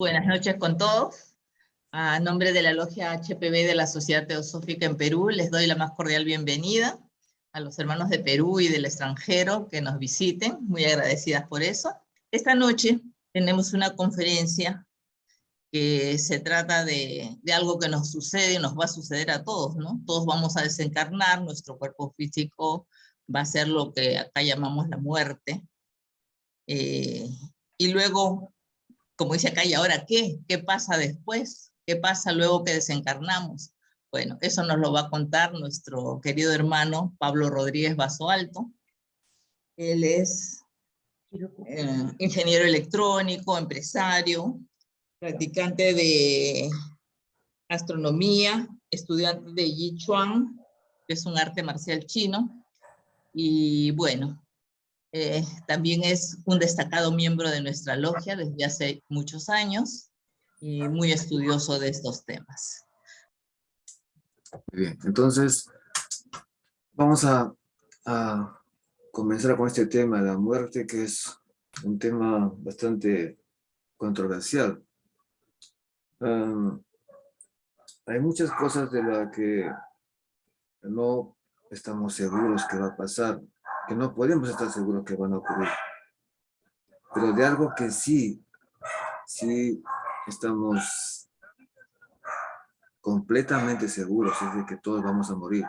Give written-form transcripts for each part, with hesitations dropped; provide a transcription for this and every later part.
Buenas noches con todos. A nombre de la Logia HPB de la Sociedad Teosófica en Perú, les doy la más cordial bienvenida a los hermanos de Perú y del extranjero que nos visiten, muy agradecidas por eso. Esta noche tenemos una conferencia que se trata de algo que nos sucede y nos va a suceder a todos, ¿no? Todos vamos a desencarnar, nuestro cuerpo físico va a ser lo que acá llamamos la muerte. Y luego, como dice acá, ¿y ahora qué? ¿Qué pasa después? ¿Qué pasa luego que desencarnamos? Bueno, eso nos lo va a contar nuestro querido hermano Pablo Rodríguez Baso Alto. Él es ingeniero electrónico, empresario, practicante de astronomía, estudiante de Yichuan, que es un arte marcial chino, y bueno, también es un destacado miembro de nuestra logia desde hace muchos años y muy estudioso de estos temas. Bien, entonces vamos a comenzar con este tema de la muerte, que es un tema bastante controversial. Hay muchas cosas de las que no estamos seguros que va a pasar, que no podemos estar seguros que van a ocurrir, pero de algo que sí estamos completamente seguros es de que todos vamos a morir.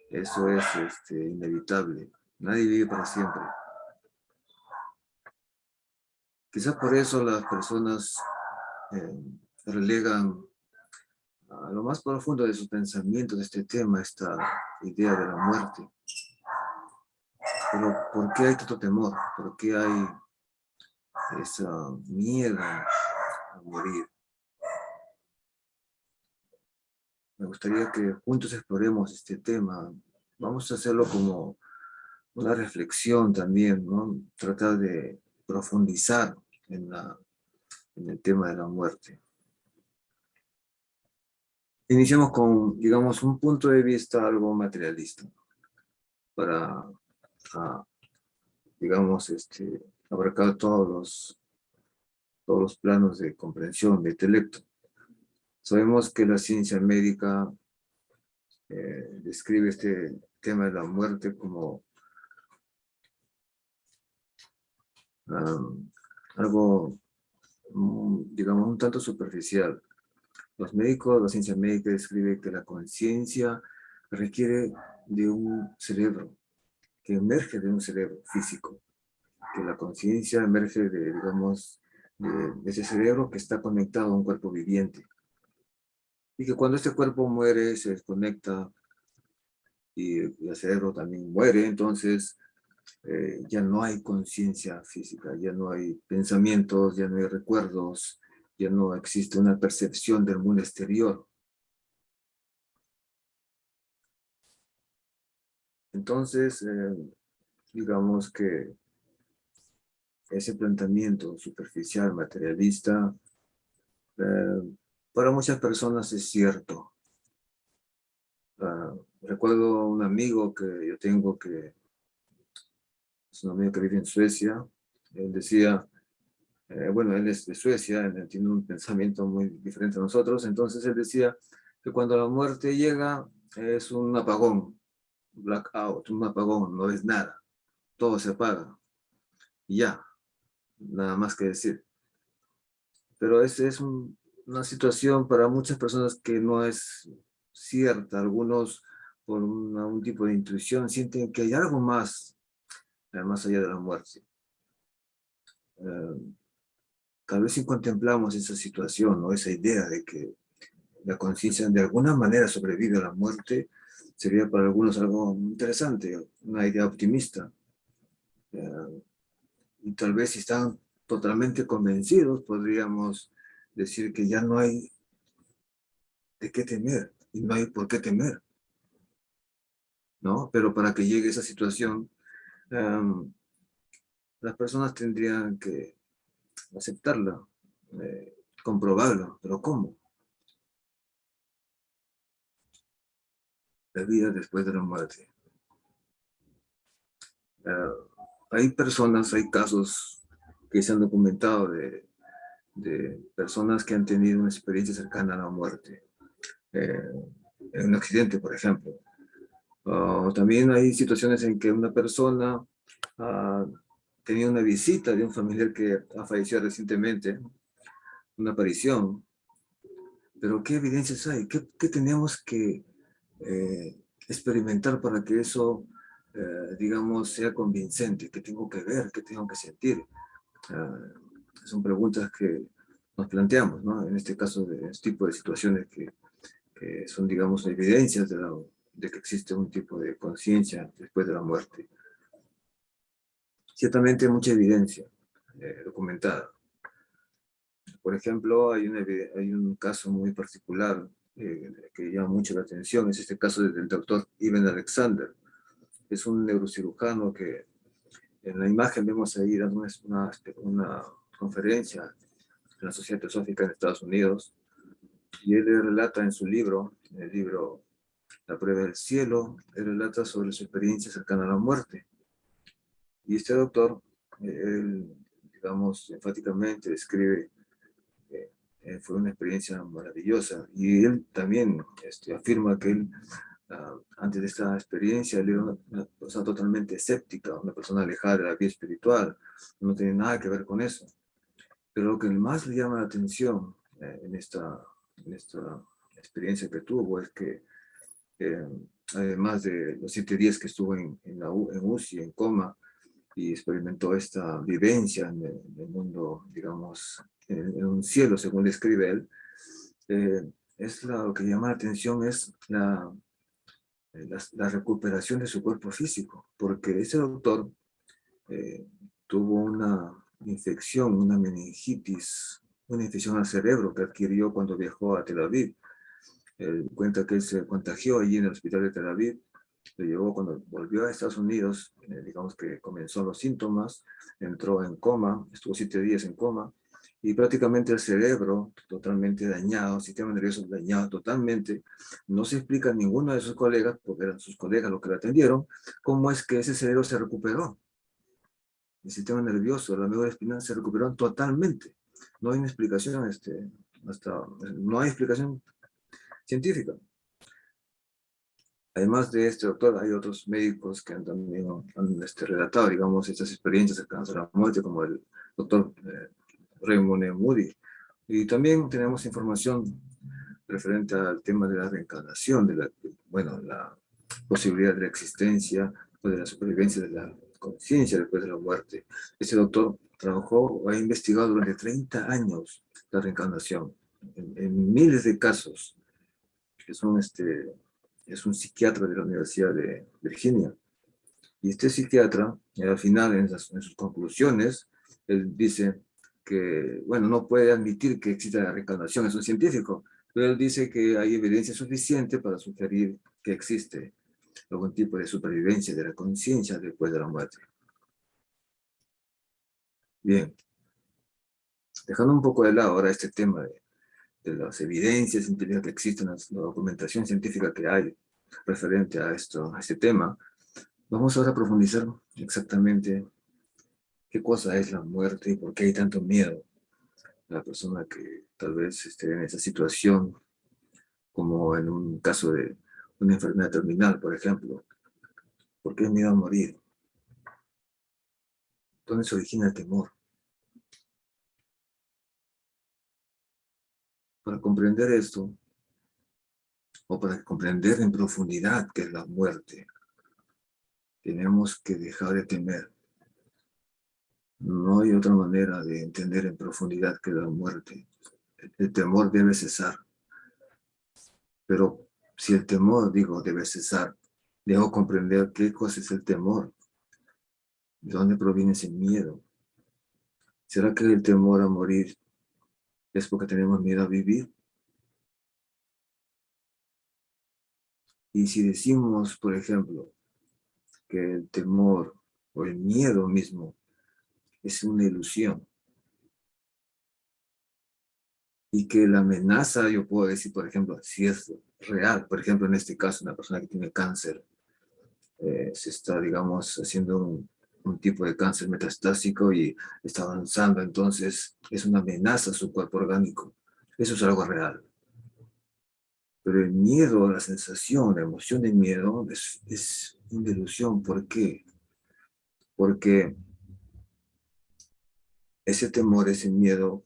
Eso es inevitable. Nadie vive para siempre. Quizás por eso las personas relegan a lo más profundo de sus pensamientos de este tema, esta idea de la muerte. Pero ¿por qué hay tanto temor? ¿Por qué hay esa miedo a morir? Me gustaría que juntos exploremos este tema. Vamos a hacerlo como una reflexión también, ¿no? Tratar de profundizar en el tema de la muerte. Iniciamos con, digamos, un punto de vista algo materialista para, digamos, abarcar todos los planos de comprensión, de intelecto. Sabemos que la ciencia médica describe este tema de la muerte como algo, digamos, un tanto superficial. Los médicos, la ciencia médica describe que la conciencia requiere de un cerebro, que emerge de un cerebro físico, que la conciencia emerge de, digamos, de ese cerebro que está conectado a un cuerpo viviente. Y que cuando este cuerpo muere, se desconecta y el cerebro también muere, entonces ya no hay conciencia física, ya no hay pensamientos, ya no hay recuerdos, ya no existe una percepción del mundo exterior. Entonces, digamos que ese planteamiento superficial, materialista, para muchas personas es cierto. Recuerdo un amigo que yo tengo que es un amigo que vive en Suecia. Él decía, bueno, él es de Suecia, él tiene un pensamiento muy diferente a nosotros, entonces él decía que cuando la muerte llega es un apagón, blackout, un apagón, no es nada, todo se apaga y ya, nada más que decir. Pero esa es una situación para muchas personas que no es cierta. Algunos, por un tipo de intuición, sienten que hay algo más allá de la muerte. Tal vez si contemplamos esa situación, ¿no? Esa idea de que la conciencia de alguna manera sobrevive a la muerte, sería para algunos algo interesante, una idea optimista. Y tal vez si están totalmente convencidos, podríamos decir que ya no hay de qué temer y no hay por qué temer, ¿no? Pero para que llegue esa situación, las personas tendrían que aceptarla, comprobarla, pero ¿cómo? La vida después de la muerte. Hay personas, hay casos que se han documentado de de personas que han tenido una experiencia cercana a la muerte. En un accidente, por ejemplo. También hay situaciones en que una persona ha tenido una visita de un familiar que ha fallecido recientemente, una aparición. Pero ¿qué evidencias hay? ¿Qué tenemos que experimentar para que eso, digamos, sea convincente? ¿Qué tengo que ver? ¿Qué tengo que sentir? Son preguntas que nos planteamos, ¿no? En este caso, de este tipo de situaciones que son, digamos, evidencias de que existe un tipo de conciencia después de la muerte. Ciertamente hay mucha evidencia documentada. Por ejemplo, hay un caso muy particular que llama mucho la atención, es este caso del doctor Ivan Alexander. Es un neurocirujano que en la imagen vemos ahí dando una conferencia en la Sociedad Teosófica en Estados Unidos, y él relata en su libro, en el libro La prueba del cielo, él relata sobre su experiencia cercana a la muerte. Y este doctor, él, digamos, enfáticamente describe fue una experiencia maravillosa. Y él también afirma que él, antes de esta experiencia, él era una persona totalmente escéptica, una persona alejada de la vida espiritual, no tenía nada que ver con eso. Pero lo que más le llama la atención en esta experiencia que tuvo es que, eh, además de los 7 días que estuvo en UCI, en coma, y experimentó esta vivencia en el mundo, digamos, en un cielo, según describe él, lo que llama la atención es la recuperación de su cuerpo físico, porque ese doctor eh, tuvo una infección, una meningitis, una infección al cerebro que adquirió cuando viajó a Tel Aviv. Él cuenta que él se contagió allí en el hospital de Tel Aviv, le llevó cuando volvió a Estados Unidos, digamos que comenzó los síntomas, entró en coma, estuvo 7 días en coma, y prácticamente el cerebro totalmente dañado, el sistema nervioso dañado totalmente. No se explica a ninguno de sus colegas, porque eran sus colegas los que lo atendieron, cómo es que ese cerebro se recuperó. El sistema nervioso, la médula espinal se recuperó totalmente. No hay una explicación, no hay explicación científica. Además de este doctor, hay otros médicos que también han relatado, digamos, estas experiencias cercanas a la muerte, como el doctor Raymond Moody. Y también tenemos información referente al tema de la reencarnación, la posibilidad de la existencia o de la supervivencia de la conciencia después de la muerte. Este doctor trabajó o ha investigado durante 30 años la reencarnación en miles de casos, que son es un psiquiatra de la Universidad de Virginia. Y este psiquiatra, al final, en sus conclusiones, él dice que, bueno, no puede admitir que exista la reencarnación, es un científico, pero él dice que hay evidencia suficiente para sugerir que existe algún tipo de supervivencia de la conciencia después de la muerte. Bien, dejando un poco de lado ahora este tema de las evidencias científicas que existen, la documentación científica que hay referente a este tema, vamos ahora a profundizar exactamente qué cosa es la muerte y por qué hay tanto miedo a la persona que tal vez esté en esa situación, como en un caso de una enfermedad terminal, por ejemplo. ¿Por qué el miedo a morir? ¿Dónde se origina el temor? Para comprender esto, o para comprender en profundidad qué es la muerte, tenemos que dejar de temer. No hay otra manera de entender en profundidad qué es la muerte. El temor debe cesar. Pero si el temor, debe cesar, debo comprender qué cosa es el temor. ¿De dónde proviene ese miedo? ¿Será que el temor a morir es porque tenemos miedo a vivir? Y si decimos, por ejemplo, que el temor o el miedo mismo es una ilusión, y que la amenaza, yo puedo decir, por ejemplo, si es real, por ejemplo, en este caso, una persona que tiene cáncer, se está, digamos, haciendo un tipo de cáncer metastásico y está avanzando, entonces es una amenaza a su cuerpo orgánico. Eso es algo real. Pero el miedo, la sensación, la emoción de miedo es una ilusión. ¿Por qué? Porque ese temor, ese miedo,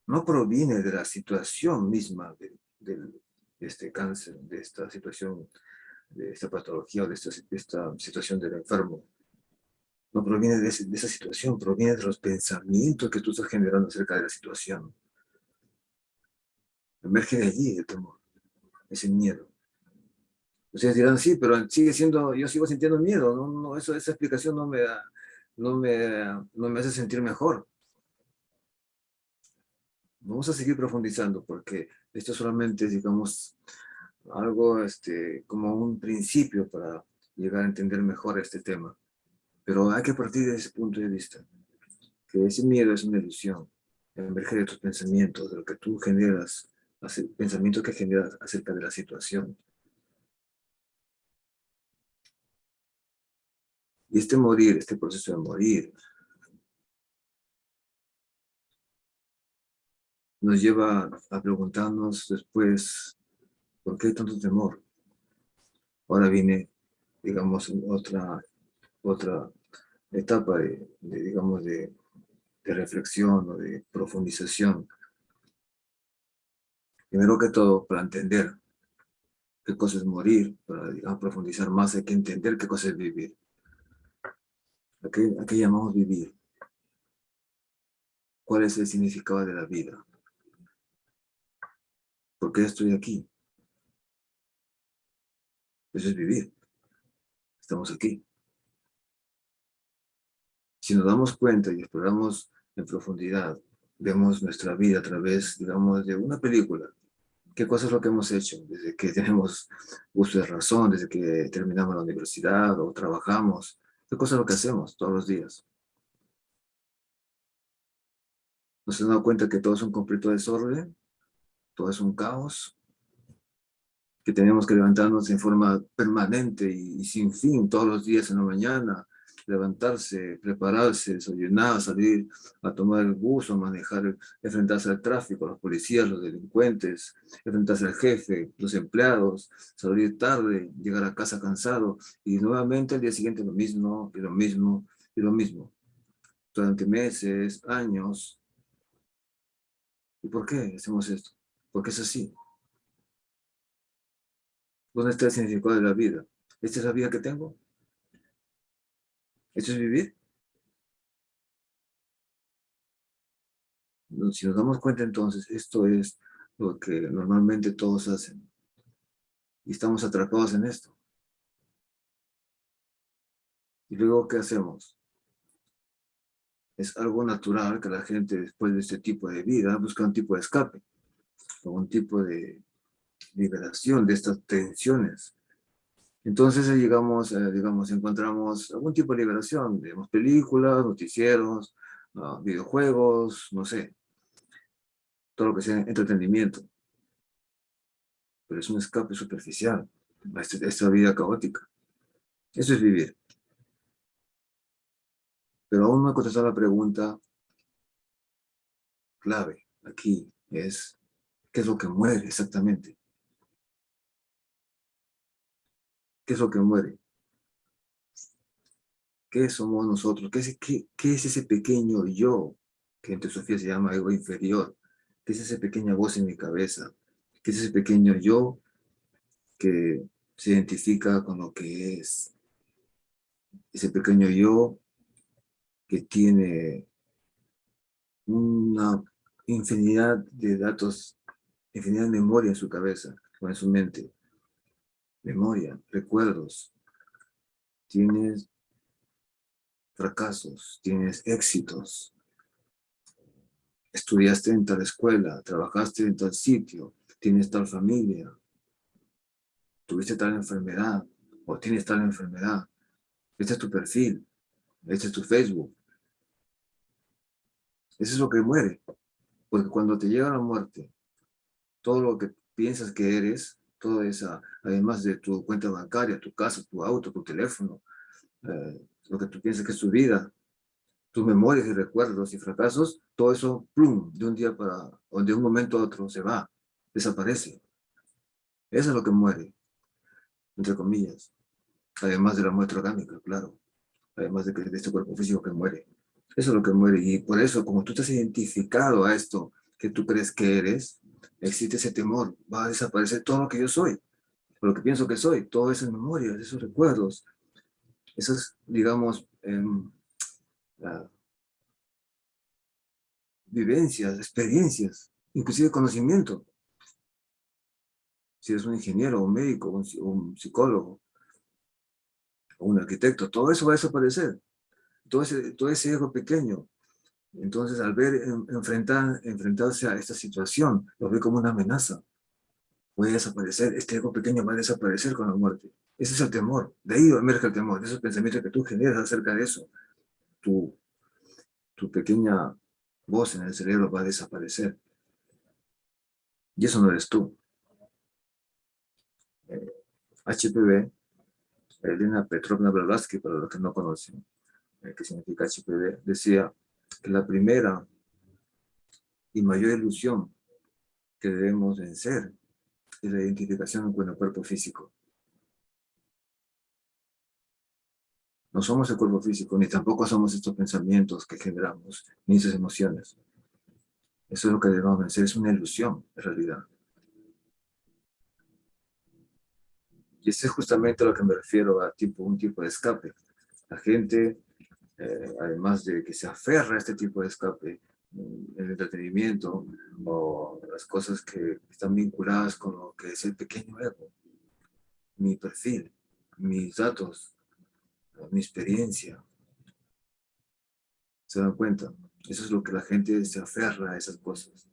no proviene de la situación misma de este cáncer, de esta situación, de esta patología o de esta situación del enfermo. No proviene de esa situación, proviene de los pensamientos que tú estás generando acerca de la situación. Emerge de allí el temor, ese miedo. Ustedes dirán, sí, pero sigue siendo, yo sigo sintiendo miedo, esa explicación no me hace sentir mejor. Vamos a seguir profundizando porque esto solamente es, digamos, algo como un principio para llegar a entender mejor este tema. Pero hay que partir de ese punto de vista, que ese miedo es una ilusión, emerge de tus pensamientos, de lo que tú generas, pensamientos que generas acerca de la situación. Y este proceso de morir, nos lleva a preguntarnos después, ¿por qué hay tanto temor? Ahora viene, digamos, otra etapa digamos, de reflexión o de profundización. Primero que todo, para entender qué cosa es morir, para, digamos, profundizar más hay que entender qué cosa es vivir. ¿A qué llamamos vivir? ¿Cuál es el significado de la vida? ¿Por qué estoy aquí? Eso es vivir. Estamos aquí. Si nos damos cuenta y exploramos en profundidad, vemos nuestra vida a través, digamos, de una película. ¿Qué cosa es lo que hemos hecho desde que tenemos uso de razón, desde que terminamos la universidad o trabajamos? ¿Qué cosa es lo que hacemos todos los días? ¿Nos hemos dado cuenta que todo es un completo desorden? ¿Todo es un caos? ¿Que tenemos que levantarnos en forma permanente y sin fin todos los días en la mañana? Levantarse, prepararse, desayunar, salir a tomar el bus o manejar, enfrentarse al tráfico, a los policías, los delincuentes, enfrentarse al jefe, los empleados, salir tarde, llegar a casa cansado y nuevamente al día siguiente lo mismo y lo mismo y lo mismo. Durante meses, años. ¿Y por qué hacemos esto? Porque es así. ¿Dónde está el significado de la vida? ¿Esta es la vida que tengo? ¿Esto es vivir? Si nos damos cuenta entonces, esto es lo que normalmente todos hacen. Y estamos atrapados en esto. ¿Y luego qué hacemos? Es algo natural que la gente después de este tipo de vida busca un tipo de escape, o un tipo de liberación de estas tensiones. Entonces llegamos, digamos, encontramos algún tipo de liberación, vemos películas, noticieros, videojuegos, no sé, todo lo que sea entretenimiento. Pero es un escape superficial a esta vida caótica. Eso es vivir. Pero aún no he contestado la pregunta clave aquí, es ¿qué es lo que muere exactamente? ¿Qué es lo que muere? ¿Qué somos nosotros? ¿Qué es ese pequeño yo, que en teosofía se llama ego inferior? ¿Qué es esa pequeña voz en mi cabeza? ¿Qué es ese pequeño yo que se identifica con lo que es? Ese pequeño yo que tiene una infinidad de datos, infinidad de memoria en su cabeza o en su mente. Memoria, recuerdos. Tienes fracasos, tienes éxitos. Estudiaste en tal escuela, trabajaste en tal sitio, tienes tal familia, tuviste tal enfermedad o tienes tal enfermedad. Este es tu perfil, este es tu Facebook. Eso es lo que muere. Porque cuando te llega la muerte, todo lo que piensas que eres, todo esa, además de tu cuenta bancaria, tu casa, tu auto, tu teléfono, lo que tú piensas que es tu vida, tus memorias y recuerdos y fracasos, todo eso, plum, de un día para, o de un momento a otro se va, desaparece. Eso es lo que muere, entre comillas. Además de la muerte orgánica, claro. Además de este cuerpo físico que muere. Eso es lo que muere. Y por eso, como tú estás identificado a esto que tú crees que eres, existe ese temor. Va a desaparecer todo lo que yo soy, lo que pienso que soy, todas esas memorias, esos recuerdos, esas, digamos, vivencias, experiencias, inclusive conocimiento. Si eres un ingeniero, un médico, un psicólogo, o un arquitecto, todo eso va a desaparecer. Todo ese ego pequeño. Entonces, al ver enfrentarse a esta situación, lo ve como una amenaza. Puede desaparecer, este ego pequeño va a desaparecer con la muerte. Ese es el temor. De ahí emerge el temor, de esos pensamientos que tú generas acerca de eso. Tu pequeña voz en el cerebro va a desaparecer. Y eso no eres tú. HPV, Elena Petrovna Blavatsky, para los que no conocen qué significa HPV, decía que la primera y mayor ilusión que debemos vencer es la identificación con el cuerpo físico. No somos el cuerpo físico, ni tampoco somos estos pensamientos que generamos, ni esas emociones. Eso es lo que debemos vencer, es una ilusión, en realidad. Y ese es justamente a lo que me refiero a un tipo de escape. La gente, además de que se aferra a este tipo de escape, el entretenimiento o las cosas que están vinculadas con lo que es el pequeño ego, mi perfil, mis datos, mi experiencia. ¿Se dan cuenta? Eso es lo que la gente se aferra a esas cosas.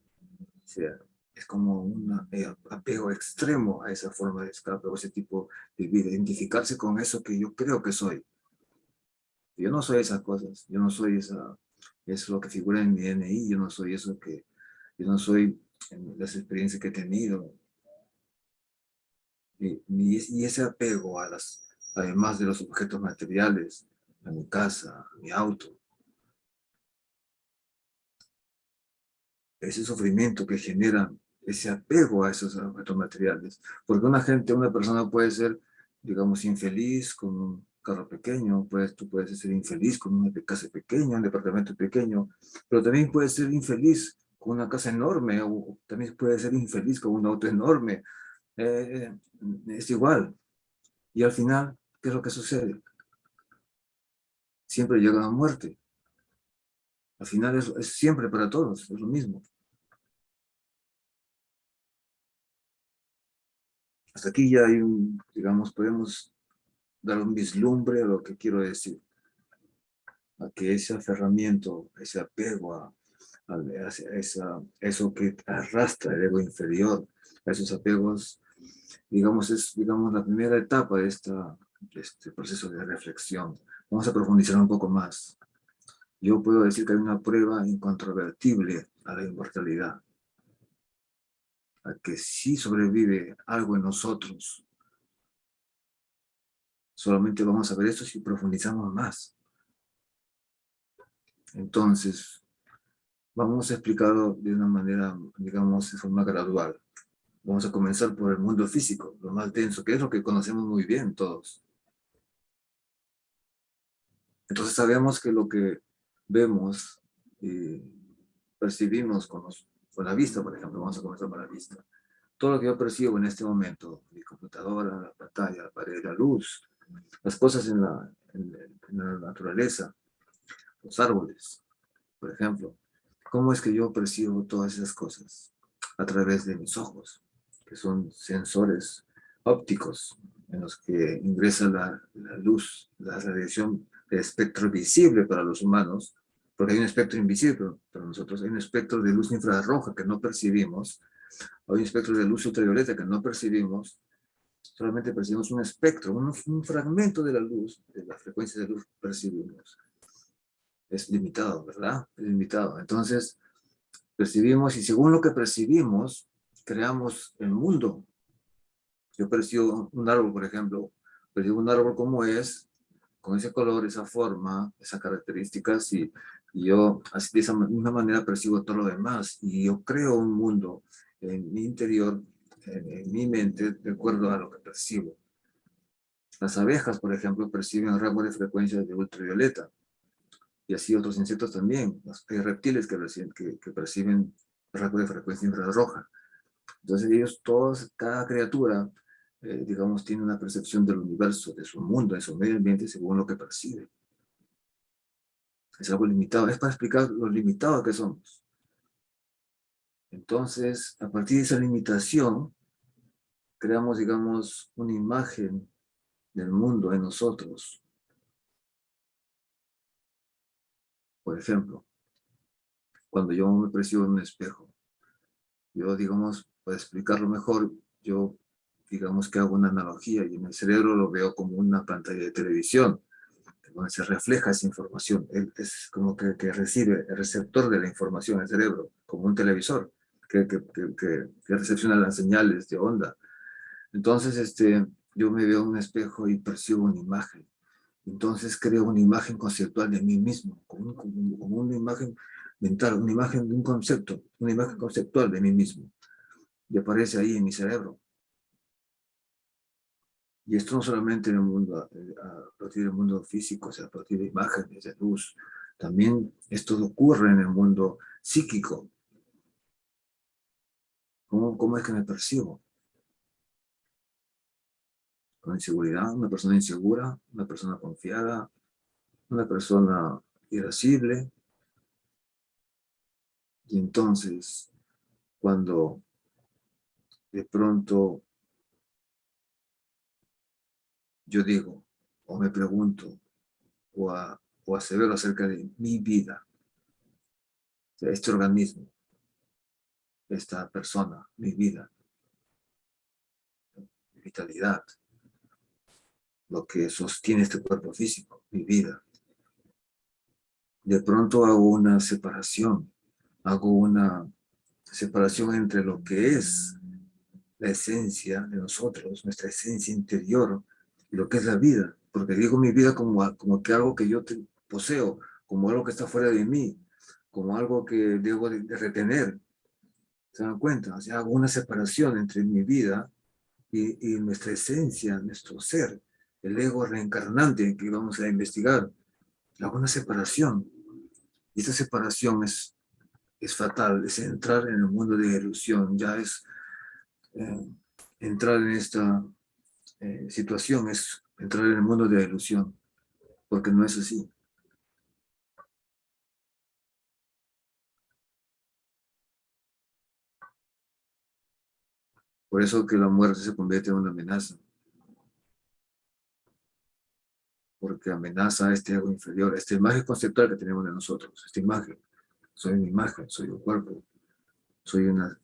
O sea, es como un apego extremo a esa forma de escape o ese tipo de vida. Identificarse con eso que yo creo que soy. Yo no soy esas cosas. Yo no soy eso es lo que figura en mi DNI. Yo no soy eso que... Yo no soy las experiencias que he tenido. Y ese apego a además de los objetos materiales, a mi casa, a mi auto, ese sufrimiento que genera ese apego a esos objetos materiales. Porque una persona puede ser, digamos, infeliz con un carro pequeño, tú puedes ser infeliz con una casa pequeña, un departamento pequeño, pero también puedes ser infeliz con una casa enorme, o también puedes ser infeliz con un auto enorme. Es igual. Y al final, ¿qué es lo que sucede? Siempre llega la muerte. Al final es siempre para todos, es lo mismo. Hasta aquí ya hay digamos, podemos dar un vislumbre a lo que quiero decir. A que ese aferramiento, ese apego a eso que arrastra el ego inferior, a esos apegos, digamos, es la primera etapa de este proceso de reflexión. Vamos a profundizar un poco más. Yo puedo decir que hay una prueba incontrovertible a la inmortalidad, a que sí sobrevive algo en nosotros. Solamente vamos a ver esto si profundizamos más. Entonces, vamos a explicarlo de una manera, digamos, de forma gradual. Vamos a comenzar por el mundo físico, lo más denso, que es lo que conocemos muy bien todos. Entonces sabemos que lo que vemos y percibimos con la vista, por ejemplo, vamos a comenzar por la vista. Todo lo que yo percibo en este momento, mi computadora, la pantalla, la pared, la luz, las cosas en la naturaleza, los árboles, por ejemplo. ¿Cómo es que yo percibo todas esas cosas? A través de mis ojos, que son sensores ópticos en los que ingresa la luz, la radiación, el espectro visible para los humanos, porque hay un espectro invisible para nosotros, hay un espectro de luz infrarroja que no percibimos, hay un espectro de luz ultravioleta que no percibimos, solamente percibimos un espectro, un fragmento de la luz, de la frecuencia de luz percibimos. Es limitado, ¿verdad? Es limitado. Entonces, percibimos y según lo que percibimos, creamos el mundo. Yo percibo un árbol, por ejemplo, percibo un árbol como es, con ese color, esa forma, esas características, y yo así de esa misma manera percibo todo lo demás, y yo creo un mundo en mi interior, en mi mente, de acuerdo a lo que percibo. Las abejas, por ejemplo, perciben rangos de frecuencia de ultravioleta, y así otros insectos también. Hay reptiles que perciben rangos de frecuencia infrarroja. Entonces ellos, todos, cada criatura, digamos, tiene una percepción del universo, de su mundo, de su medio ambiente, según lo que percibe. Es algo limitado, es para explicar lo limitado que somos. Entonces, a partir de esa limitación, creamos, digamos, una imagen del mundo en nosotros. Por ejemplo, cuando yo me percibo en un espejo, yo, digamos, para explicarlo mejor, yo, digamos que hago una analogía y en el cerebro lo veo como una pantalla de televisión, donde se refleja esa información. Es como que recibe el receptor de la información el cerebro, como un televisor que recepciona las señales de onda. Entonces, yo me veo en un espejo y percibo una imagen. Entonces creo una imagen conceptual de mí mismo, como una imagen mental, una imagen de un concepto, una imagen conceptual de mí mismo. Y aparece ahí en mi cerebro. Y esto no solamente en el mundo, a partir del mundo físico, o sea, a partir de imágenes, de luz. También esto ocurre en el mundo psíquico. ¿Cómo es que me percibo? Con inseguridad, una persona insegura, una persona confiada, una persona irascible. Y entonces, cuando de pronto yo digo, o me pregunto, o asevero acerca de mi vida, de este organismo, esta persona, mi vida, mi vitalidad, lo que sostiene este cuerpo físico, mi vida. De pronto hago una separación entre lo que es la esencia de nosotros, nuestra esencia interior, y lo que es la vida. Porque digo mi vida como que algo que yo poseo, como algo que está fuera de mí, como algo que debo de retener. ¿Se dan cuenta? O sea, hago una separación entre mi vida y nuestra esencia, nuestro ser, el ego reencarnante que vamos a investigar. Hago una separación. Y esta separación es fatal, es entrar en el mundo de ilusión, ya es entrar en esta situación, es entrar en el mundo de la ilusión, porque no es así. Por eso que la muerte se convierte en una amenaza, porque amenaza a este ego inferior, a esta imagen conceptual que tenemos de nosotros, esta imagen. Soy una imagen, soy un cuerpo, soy una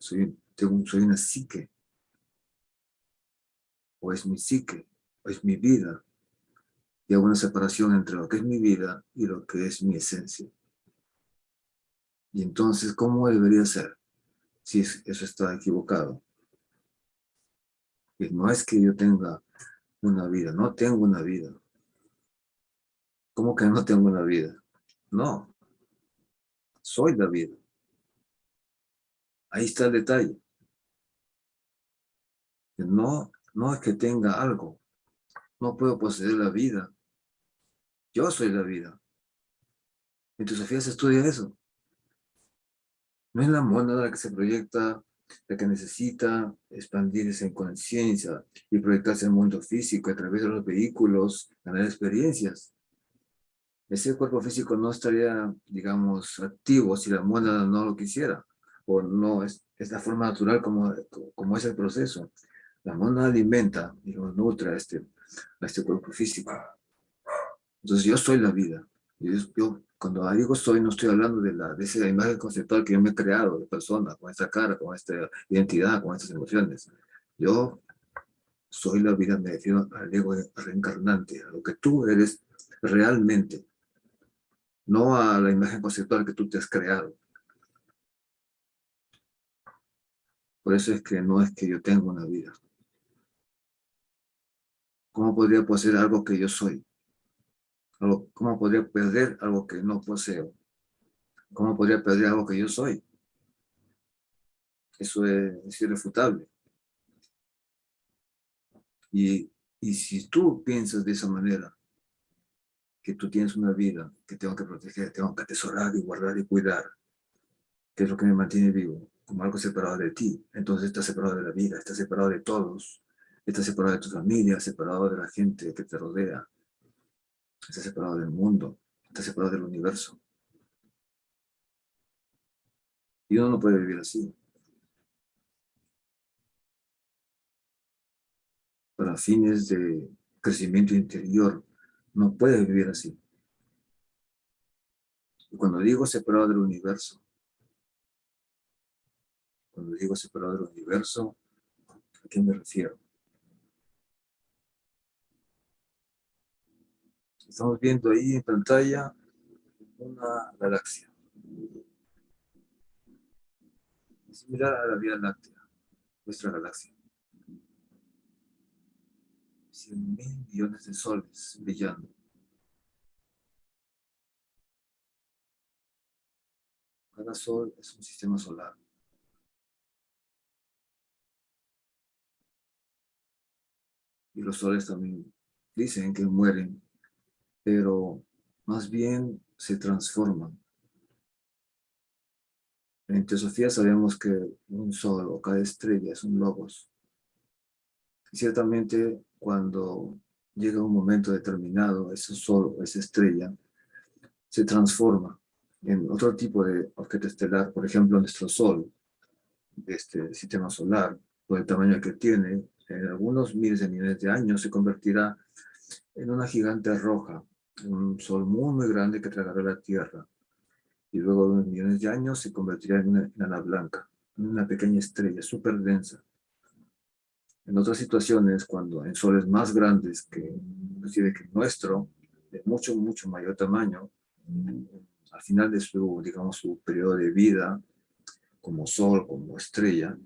psique, o es mi psique, o es mi vida, y hago una separación entre lo que es mi vida y lo que es mi esencia. Y entonces, ¿cómo debería ser si eso está equivocado? Y no es que yo tenga una vida, no tengo una vida. ¿Cómo que no tengo una vida? No, soy la vida. Ahí está el detalle. No es que tenga algo, no puedo poseer la vida. Yo soy la vida. En Teosofía se estudia eso. No es la mónada la que se proyecta, la que necesita expandirse en conciencia y proyectarse al mundo físico a través de los vehículos, ganar experiencias. Ese cuerpo físico no estaría, digamos, activo si la mónada no lo quisiera, o no es la forma natural como es el proceso. La mónada alimenta y lo nutre a este cuerpo físico. Entonces yo soy la vida. Yo cuando digo soy, no estoy hablando de esa imagen conceptual que yo me he creado de persona, con esta cara, con esta identidad, con estas emociones. Yo soy la vida, me refiero al ego reencarnante, a lo que tú eres realmente, no a la imagen conceptual que tú te has creado. Por eso es que no es que yo tenga una vida. ¿Cómo podría poseer algo que yo soy? ¿Cómo podría perder algo que no poseo? ¿Cómo podría perder algo que yo soy? Eso es irrefutable. Y, y si tú piensas de esa manera, que tú tienes una vida que tengo que proteger, tengo que atesorar y guardar y cuidar, que es lo que me mantiene vivo, como algo separado de ti, entonces estás separado de la vida, estás separado de todos, estás separado de tu familia, separado de la gente que te rodea, estás separado del mundo, estás separado del universo. Y uno no puede vivir así. Para fines de crecimiento interior, no puede vivir así. Y cuando digo separado del universo, ¿a qué me refiero? Estamos viendo ahí en pantalla una galaxia. Es similar a la Vía Láctea, nuestra galaxia. 100.000 millones de soles brillando. Cada sol es un sistema solar. Y los soles también dicen que mueren, pero más bien se transforman. En teosofía sabemos que un sol o cada estrella es un logos. Y ciertamente cuando llega un momento determinado, ese sol o esa estrella se transforma en otro tipo de objeto estelar, por ejemplo nuestro sol, de este sistema solar, por el tamaño que tiene, en algunos miles de millones de años se convertirá en una gigante roja, un sol muy, muy grande que tragará la Tierra. Y luego de unos millones de años se convertirá en una enana blanca, en una pequeña estrella súper densa. En otras situaciones, cuando en soles más grandes que inclusive que el nuestro, de mucho, mucho mayor tamaño, al final de su, digamos, su periodo de vida, como sol, como estrella,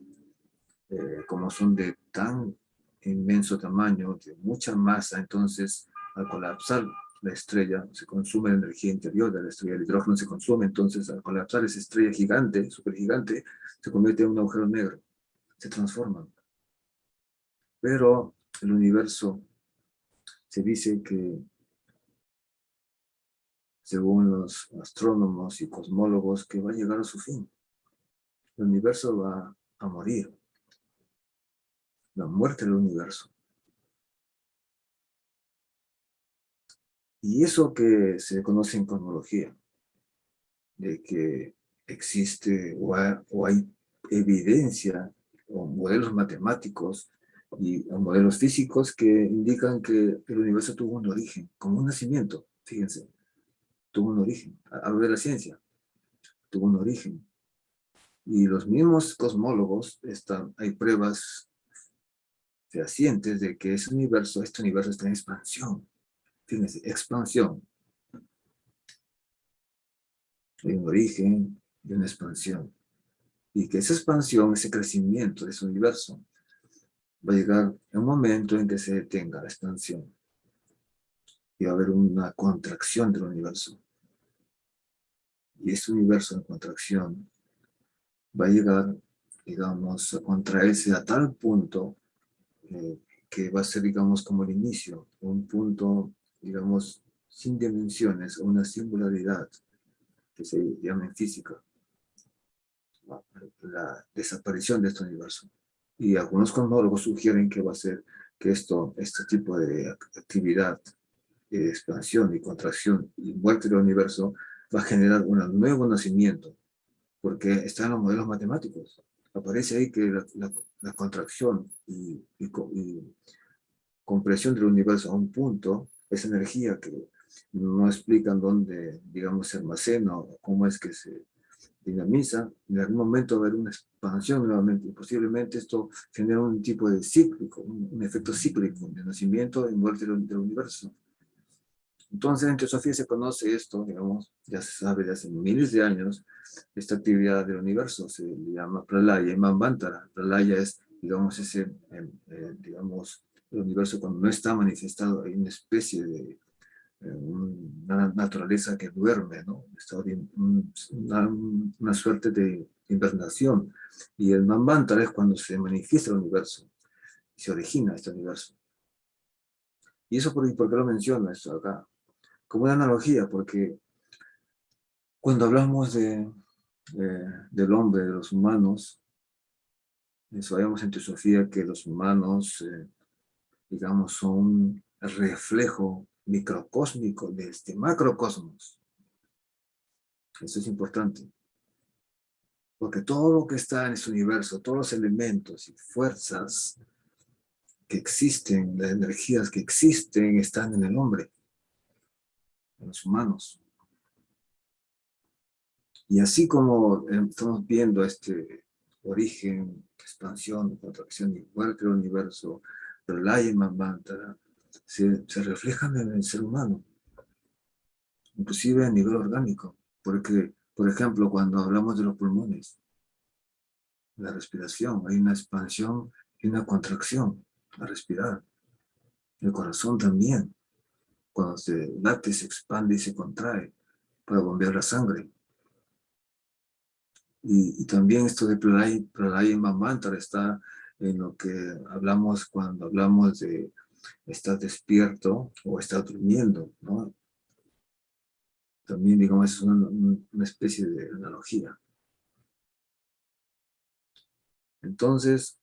como son de tan inmenso tamaño, de mucha masa, entonces al colapsar la estrella se consume la energía interior de la estrella, el hidrógeno se consume, entonces al colapsar esa estrella gigante, supergigante, se convierte en un agujero negro, se transforma. Pero el universo se dice que, según los astrónomos y cosmólogos, que va a llegar a su fin. El universo va a morir, la muerte del universo. Y eso que se conoce en cosmología, de que existe o hay evidencia o modelos matemáticos y o modelos físicos que indican que el universo tuvo un origen, como un nacimiento, fíjense, tuvo un origen, hablo de la ciencia, tuvo un origen. Y los mismos cosmólogos, hay pruebas fehacientes de que este universo está en expansión. Fíjense, expansión. Hay un origen y una expansión. Y que esa expansión, ese crecimiento de ese universo, va a llegar en un momento en que se detenga la expansión. Y va a haber una contracción del universo. Y este universo en contracción va a llegar, digamos, a contraerse a tal punto que va a ser, digamos, como el inicio, un punto, digamos, sin dimensiones, una singularidad que se llama en física, la desaparición de este universo. Y algunos cosmólogos sugieren que va a ser que este tipo de actividad, expansión y contracción y muerte del universo va a generar un nuevo nacimiento, porque están los modelos matemáticos. Aparece ahí que la contracción y compresión del universo a un punto, esa energía que no explican dónde, digamos, se almacena o cómo es que se dinamiza, en algún momento va a haber una expansión nuevamente y posiblemente esto genera un tipo de cíclico, un efecto cíclico de nacimiento y muerte del universo. Entonces, en teosofía se conoce esto, digamos, ya se sabe de hace miles de años, esta actividad del universo se le llama pralaya y manvantara. Pralaya es, digamos, digamos, el universo cuando no está manifestado, hay una especie una naturaleza que duerme, ¿no? Una suerte de hibernación. Y el Manvantara es cuando se manifiesta el universo, se origina este universo. Y eso, ¿por qué lo menciono esto acá? Como una analogía, porque cuando hablamos del hombre, de los humanos, sabemos en teosofía que los humanos, digamos, son un reflejo microcósmico de este macrocosmos. Eso es importante. Porque todo lo que está en este universo, todos los elementos y fuerzas que existen, las energías que existen, están en el hombre, en los humanos. Y así como estamos viendo este origen, expansión, contracción y muerte del universo, Pralaya y Manvantara, se reflejan en el ser humano, inclusive a nivel orgánico. Porque, por ejemplo, cuando hablamos de los pulmones, la respiración, hay una expansión y una contracción al respirar. El corazón también, cuando se late, se expande y se contrae para bombear la sangre. Y también esto de Pralaya y Manvantara está en lo que hablamos cuando hablamos de estar despierto o estar durmiendo, ¿no? También, digamos, es una especie de analogía. Entonces,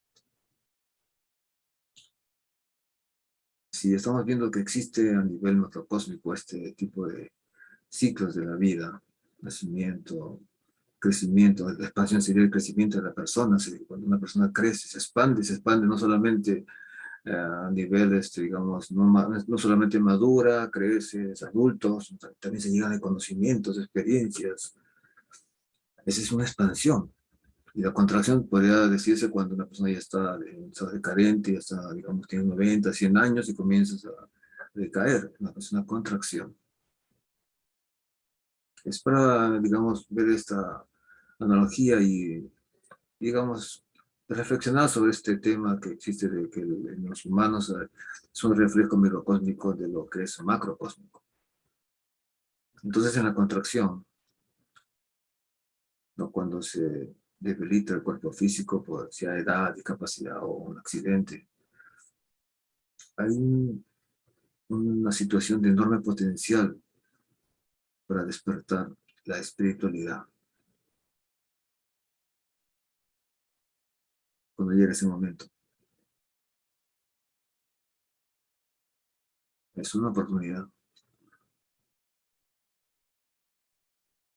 si estamos viendo que existe a nivel macrocósmico este tipo de ciclos de la vida, nacimiento, crecimiento, la expansión sería el crecimiento de la persona. Cuando una persona crece, se expande no solamente a nivel, digamos, no solamente madura, crece, es adulto, también se llegan de conocimientos, experiencias. Esa es una expansión. Y la contracción podría decirse cuando una persona ya está decadente, ya está, digamos, tiene 90, 100 años y comienza a decaer. Es una contracción. Es para, digamos, ver esta analogía y, digamos, reflexionar sobre este tema que existe de que en los humanos es un reflejo microcósmico de lo que es macrocósmico. Entonces, en la contracción, ¿no? Cuando se debilita el cuerpo físico por sea edad, discapacidad o un accidente, hay una situación de enorme potencial para despertar la espiritualidad cuando llegue ese momento. Es una oportunidad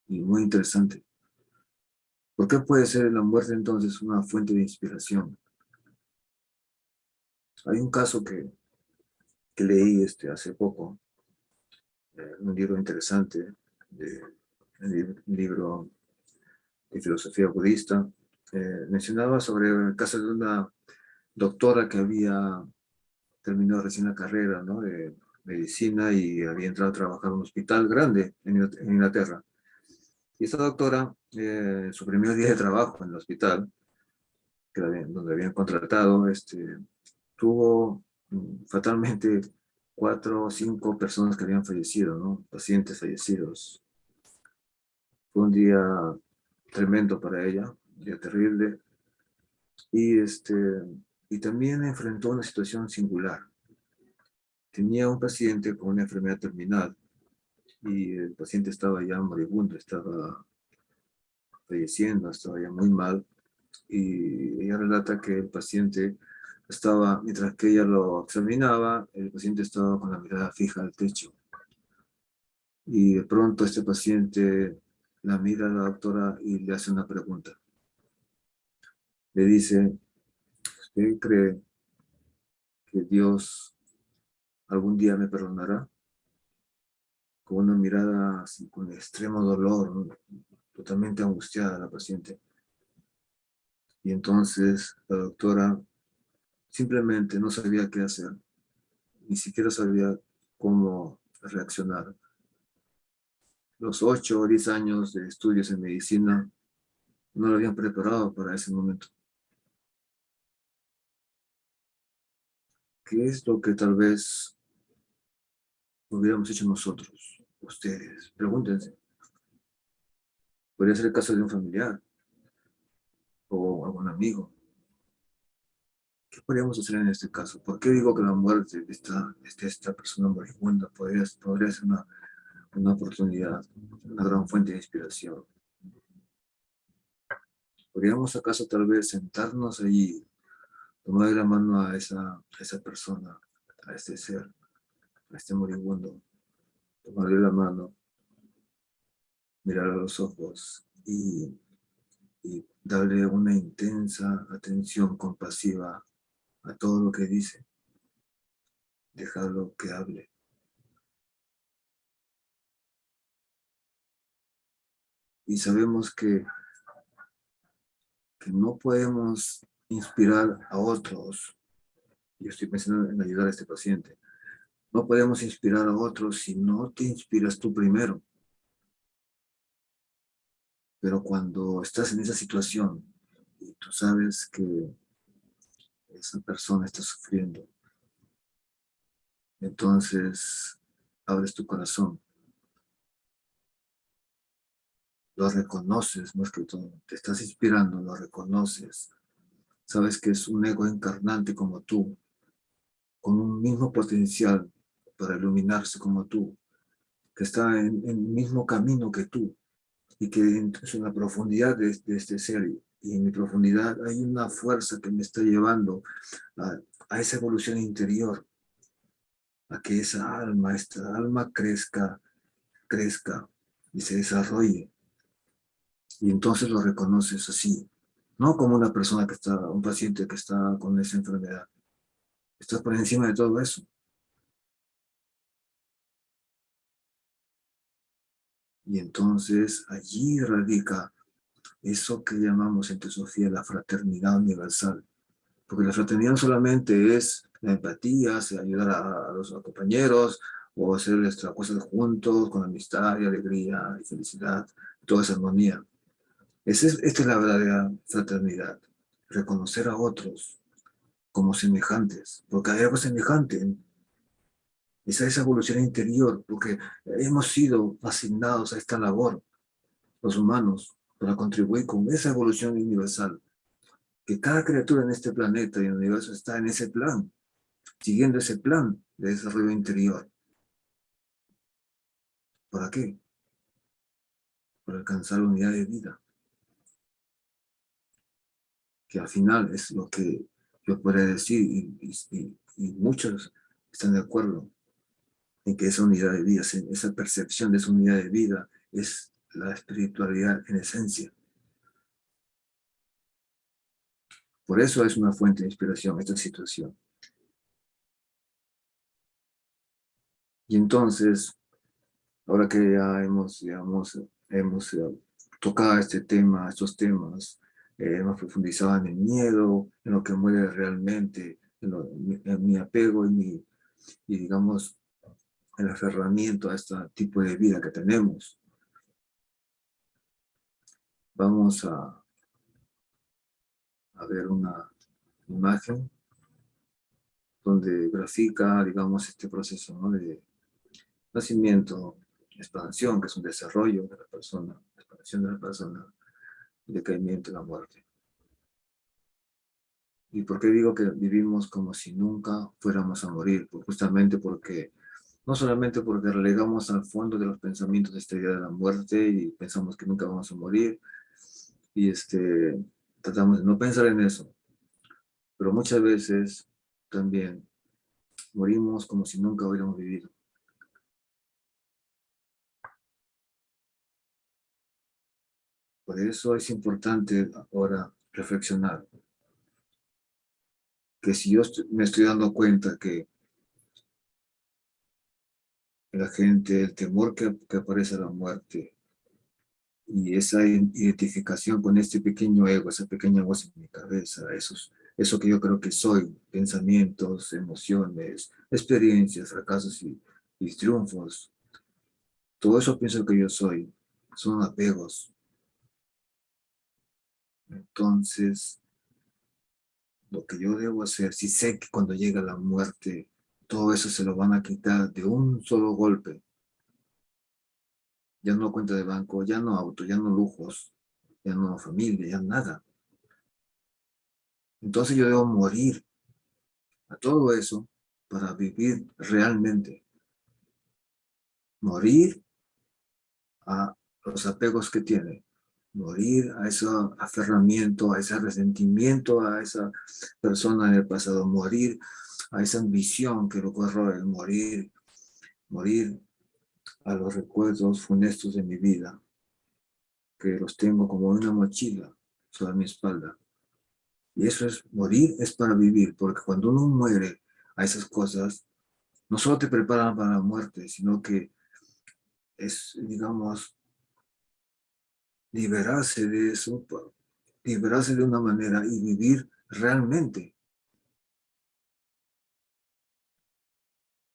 y muy interesante. ¿Por qué puede ser la muerte entonces una fuente de inspiración? Hay un caso que leí hace poco, un libro interesante, un libro de filosofía budista, mencionaba sobre el caso de una doctora que había terminado recién la carrera, ¿no?, de medicina y había entrado a trabajar en un hospital grande en Inglaterra. Y esta doctora, su primer día de trabajo en el hospital, donde habían contratado, tuvo fatalmente 4 o 5 personas que habían fallecido, ¿no? Pacientes fallecidos. Fue un día tremendo para ella, un día terrible. Y también enfrentó una situación singular. Tenía un paciente con una enfermedad terminal y el paciente estaba ya moribundo, estaba falleciendo, estaba ya muy mal. Y ella relata que el paciente estaba, mientras que ella lo examinaba, el paciente estaba con la mirada fija al techo. Y de pronto este paciente la mira a la doctora y le hace una pregunta. Le dice, ¿usted cree que Dios algún día me perdonará? Con una mirada así, con extremo dolor, ¿no? Totalmente angustiada la paciente. Y entonces la doctora simplemente no sabía qué hacer, ni siquiera sabía cómo reaccionar. Los 8 o 10 años de estudios en medicina no lo habían preparado para ese momento. ¿Qué es lo que tal vez hubiéramos hecho nosotros, ustedes? Pregúntense. Podría ser el caso de un familiar o algún amigo. ¿Qué podríamos hacer en este caso? ¿Por qué digo que la muerte de esta persona moribunda podría ser una oportunidad, una gran fuente de inspiración? ¿Podríamos acaso tal vez sentarnos allí, tomar la mano a esa persona, a este ser, a este moribundo, tomarle la mano, mirar a los ojos y darle una intensa atención compasiva a todo lo que dice, dejarlo que hable? Y sabemos que no podemos inspirar a otros. Yo estoy pensando en ayudar a este paciente. No podemos inspirar a otros si no te inspiras tú primero. Pero cuando estás en esa situación y tú sabes que esa persona está sufriendo, entonces abres tu corazón, lo reconoces más que todo, te estás inspirando, lo reconoces. Sabes que es un ego encarnante como tú, con un mismo potencial para iluminarse como tú, que está en el mismo camino que tú, y que entonces en la profundidad de este ser y en mi profundidad hay una fuerza que me está llevando a esa evolución interior, a que esta alma crezca y se desarrolle. Y entonces lo reconoces así, no como una persona un paciente que está con esa enfermedad. Estás por encima de todo eso. Y entonces allí radica eso que llamamos en teosofía la fraternidad universal. Porque la fraternidad no solamente es la empatía, ayudar a los compañeros o hacer las cosas juntos con amistad y alegría y felicidad, toda esa armonía. Esta es la verdadera fraternidad, reconocer a otros como semejantes, porque hay algo semejante, esa evolución interior, porque hemos sido asignados a esta labor, los humanos, para contribuir con esa evolución universal, que cada criatura en este planeta y en el universo está en ese plan, siguiendo ese plan de desarrollo interior. ¿Para qué? Para alcanzar la unidad de vida, que al final es lo que yo podría decir, y muchos están de acuerdo en que esa unidad de vida, esa percepción de esa unidad de vida es la espiritualidad en esencia. Por eso es una fuente de inspiración esta situación. Y entonces, ahora que ya hemos tocado estos temas, hemos profundizado en el miedo, en lo que muere realmente, en mi apego, y digamos, el aferramiento a este tipo de vida que tenemos. Vamos a ver una imagen donde grafica, digamos, este proceso, ¿no?, de nacimiento, expansión, que es un desarrollo de la persona, expansión de la persona, decaimiento y la muerte. ¿Y por qué digo que vivimos como si nunca fuéramos a morir? Pues justamente porque, no solamente porque relegamos al fondo de los pensamientos esta idea de la muerte y pensamos que nunca vamos a morir, y tratamos de no pensar en eso, pero muchas veces también morimos como si nunca hubiéramos vivido. Por eso es importante ahora reflexionar que si yo me estoy dando cuenta que la gente, el temor que aparece a la muerte y esa identificación con este pequeño ego, esa pequeña voz en mi cabeza, eso que yo creo que soy, pensamientos, emociones, experiencias, fracasos y triunfos, todo eso pienso que yo soy, son apegos. Entonces, lo que yo debo hacer, si sé que cuando llega la muerte todo eso se lo van a quitar de un solo golpe. Ya no cuenta de banco, ya no auto, ya no lujos, ya no familia, ya nada. Entonces yo debo morir a todo eso para vivir realmente. Morir a los apegos que tiene. Morir a ese aferramiento, a ese resentimiento a esa persona en el pasado. Morir a esa ambición que lo corroe. Morir a los recuerdos funestos de mi vida, que los tengo como una mochila sobre mi espalda. Y eso es, morir es para vivir, porque cuando uno muere a esas cosas, no solo te preparan para la muerte, sino que es, digamos, liberarse de eso, liberarse de una manera y vivir realmente.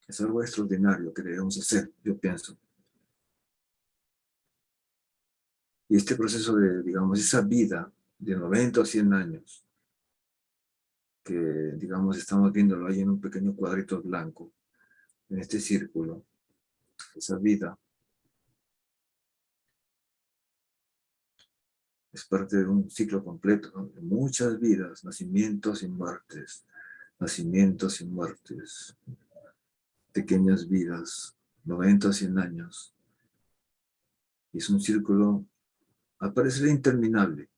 Es algo extraordinario que debemos hacer, yo pienso. Y este proceso de, digamos, esa vida de 90 o 100 años, que, digamos, estamos viéndolo ahí en un pequeño cuadrito blanco, en este círculo, esa vida es parte de un ciclo completo, ¿no? De muchas vidas, nacimientos y muertes, nacimientos y muertes, pequeñas vidas, 90 o 100 años. Y es un círculo, al parecer interminable,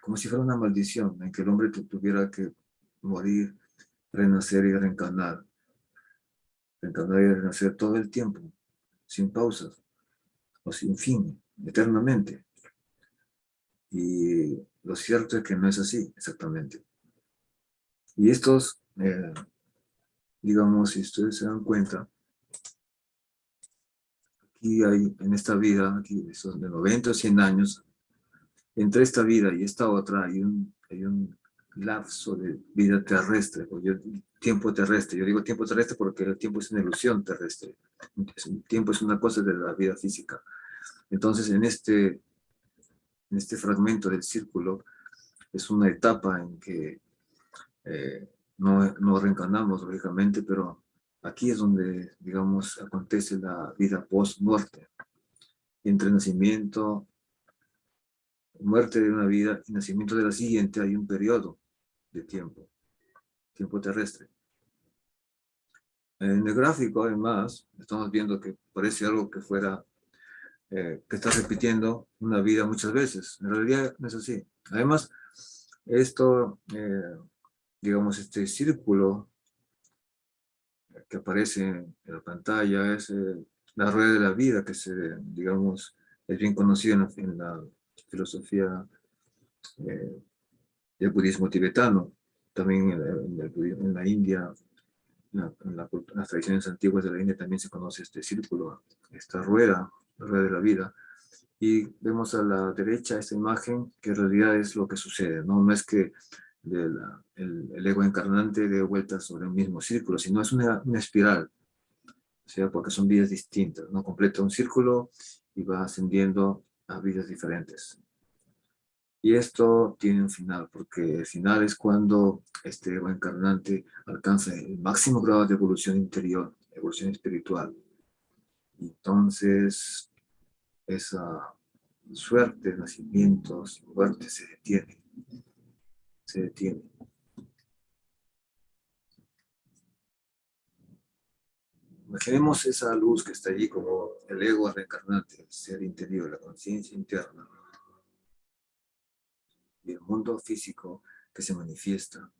como si fuera una maldición en que el hombre tuviera que morir, renacer y reencarnar y renacer todo el tiempo, sin pausas o sin fin, eternamente. Y lo cierto es que no es así, exactamente. Y estos, digamos, si ustedes se dan cuenta, aquí hay, en esta vida, aquí esos de 90 o 100 años, entre esta vida y esta otra hay un lapso de vida terrestre, o tiempo terrestre. Yo digo tiempo terrestre porque el tiempo es una ilusión terrestre. El tiempo es una cosa de la vida física. Entonces, en este fragmento del círculo, es una etapa en que no reencarnamos, lógicamente, pero aquí es donde, digamos, acontece la vida post-muerte. Entre nacimiento, muerte de una vida y nacimiento de la siguiente hay un periodo de tiempo terrestre. En el gráfico, además, estamos viendo que parece algo que fuera, que está repitiendo una vida muchas veces. En realidad no es así. Además, esto, digamos, este círculo que aparece en la pantalla es la rueda de la vida que digamos, es bien conocida en la filosofía eh, del budismo tibetano, también en la India, en las tradiciones antiguas de la India también se conoce este círculo, esta rueda, la rueda de la vida. Y vemos a la derecha esta imagen que en realidad es lo que sucede, ¿no? No es que el ego encarnante dé vueltas sobre el mismo círculo, sino es una espiral, o sea, porque son vidas distintas, ¿no? Completa un círculo y va ascendiendo a vidas diferentes. Y esto tiene un final, porque el final es cuando este ego encarnante alcanza el máximo grado de evolución interior, evolución espiritual. Entonces, esa suerte, nacimientos, muerte se detiene, se detiene. Imaginemos esa luz que está allí como el ego reencarnante, el ser interior, la conciencia interna y el mundo físico que se manifiesta.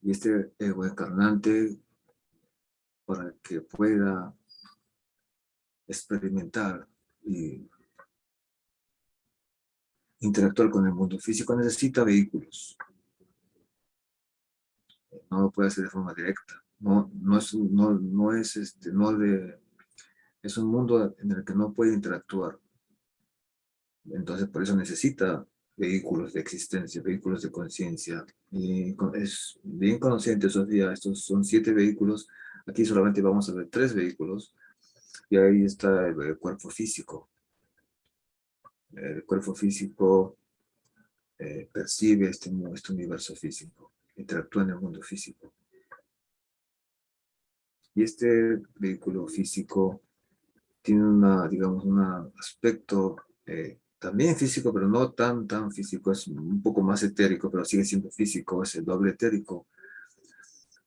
Y este ego encarnante, para que pueda experimentar y interactuar con el mundo físico, necesita vehículos. No lo puede hacer de forma directa. Es un mundo en el que no puede interactuar. Entonces, por eso necesita vehículos de existencia, vehículos de conciencia. Y es bien consciente, Sofía, estos son 7 vehículos. Aquí solamente vamos a ver 3 vehículos. Y ahí está el cuerpo físico. El cuerpo físico percibe este universo físico, interactúa en el mundo físico. Y este vehículo físico tiene digamos, un aspecto también físico, pero no tan físico, es un poco más etérico, pero sigue siendo físico, es el doble etérico.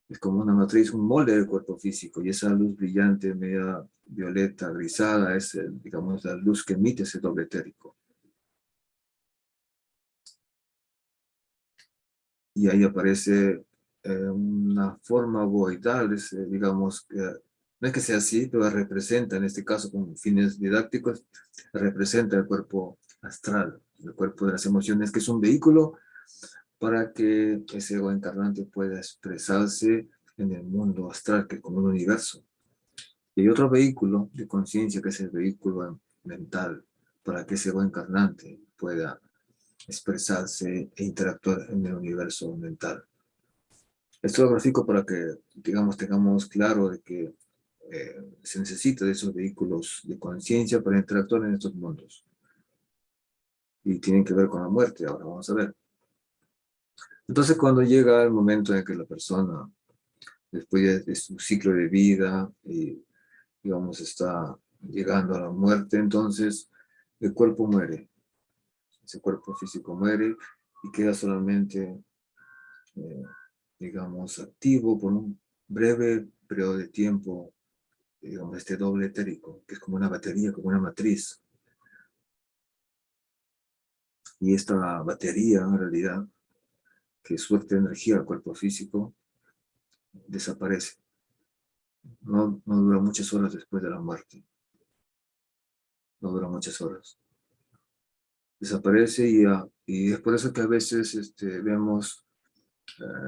Es como una matriz, un molde del cuerpo físico, y esa luz brillante, media violeta, grisada, es, digamos, la luz que emite ese doble etérico. Y ahí aparece una forma ovoidal, digamos, no es que sea así, pero representa, en este caso con fines didácticos, representa el cuerpo astral, el cuerpo de las emociones, que es un vehículo para que ese ego encarnante pueda expresarse en el mundo astral, que es como un universo. Y hay otro vehículo de conciencia, que es el vehículo mental, para que ese ego encarnante pueda expresarse e interactuar en el universo mental. Esto lo grafico para que, digamos, tengamos claro de que se necesita de esos vehículos de conciencia para interactuar en estos mundos. Y tienen que ver con la muerte, ahora vamos a ver. Entonces, cuando llega el momento en que la persona, después de su ciclo de vida, y, digamos, está llegando a la muerte, entonces el cuerpo muere. Ese cuerpo físico muere y queda solamente, digamos, activo por un breve periodo de tiempo, digamos, este doble etérico, que es como una batería, como una matriz. Y esta batería, en realidad, que suelta energía al cuerpo físico, desaparece. No dura muchas horas después de la muerte. No dura muchas horas. Desaparece y es por eso que a veces vemos,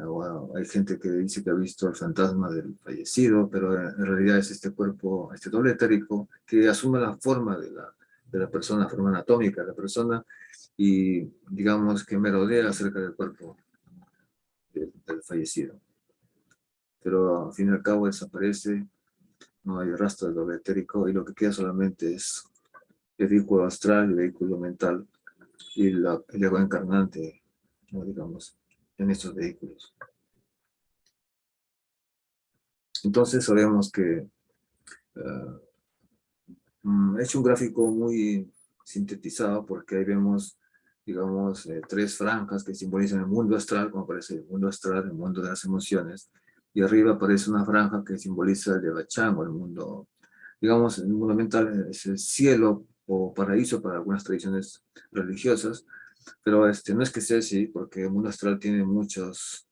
bueno, hay gente que dice que ha visto el fantasma del fallecido, pero en realidad es este cuerpo, este doble etérico, que asume la forma de la persona, la forma anatómica de la persona, y digamos que merodea acerca del cuerpo del fallecido. Pero al fin y al cabo desaparece, no hay rastro del doble etérico, y lo que queda solamente es el vehículo astral, el vehículo mental y el ego encarnante, ¿no? Digamos, en estos vehículos. Entonces sabemos que he hecho un gráfico muy sintetizado porque ahí vemos, digamos, tres franjas que simbolizan el mundo astral, como aparece el mundo astral, el mundo de las emociones, y arriba aparece una franja que simboliza el Devachan, o el mundo, digamos, el mundo mental es el cielo o paraíso para algunas tradiciones religiosas, pero no es que sea así, porque el mundo astral tiene muchas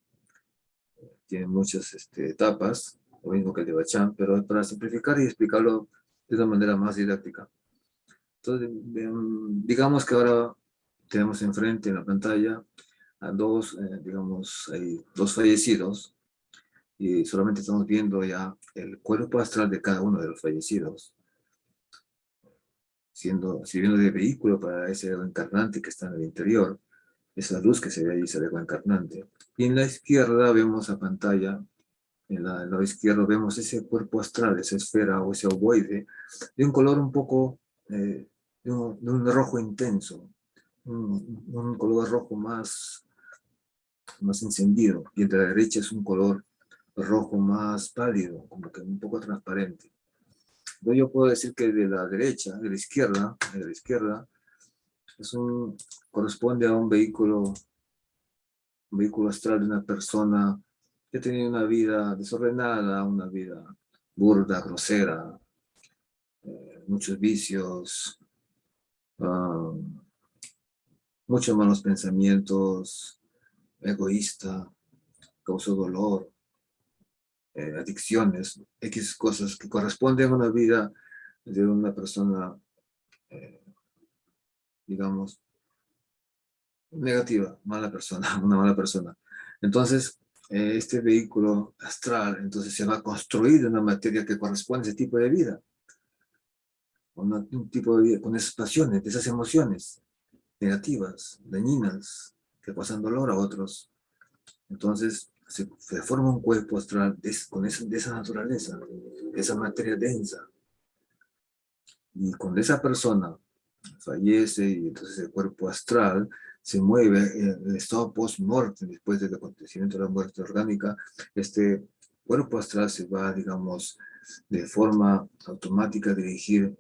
etapas, lo mismo que el Devachan, pero para simplificar y explicarlo de una manera más didáctica. Entonces, digamos que ahora tenemos enfrente en la pantalla a digamos, hay dos fallecidos, y solamente estamos viendo ya el cuerpo astral de cada uno de los fallecidos, sirviendo de vehículo para ese ego encarnante que está en el interior, esa luz que se ve ahí, ese ego encarnante. Y en la izquierda vemos a pantalla, en el lado izquierdo vemos ese cuerpo astral, esa esfera o ese ovoide, de un color un poco, de un rojo intenso, un color rojo más encendido, y el de la derecha es un color rojo más pálido, como que un poco transparente. Entonces yo puedo decir que de la derecha, de la izquierda, corresponde a un vehículo astral de una persona que ha tenido una vida desordenada, una vida burda, grosera, muchos vicios, muchos malos pensamientos, egoísta, causó dolor, adicciones, X cosas que corresponden a una vida de una persona, eh, digamos, negativa, mala persona, una mala persona. Entonces, este vehículo astral, entonces se va a construir de una materia que corresponde a ese tipo de vida, un tipo de vida con esas pasiones, de esas emociones negativas, dañinas, que causan dolor a otros. Entonces, se forma un cuerpo astral de esa naturaleza, de esa materia densa. Y cuando esa persona fallece, y entonces el cuerpo astral se mueve en el estado post-mortem, después del acontecimiento de la muerte orgánica, cuerpo astral se va, digamos, de forma automática a dirigir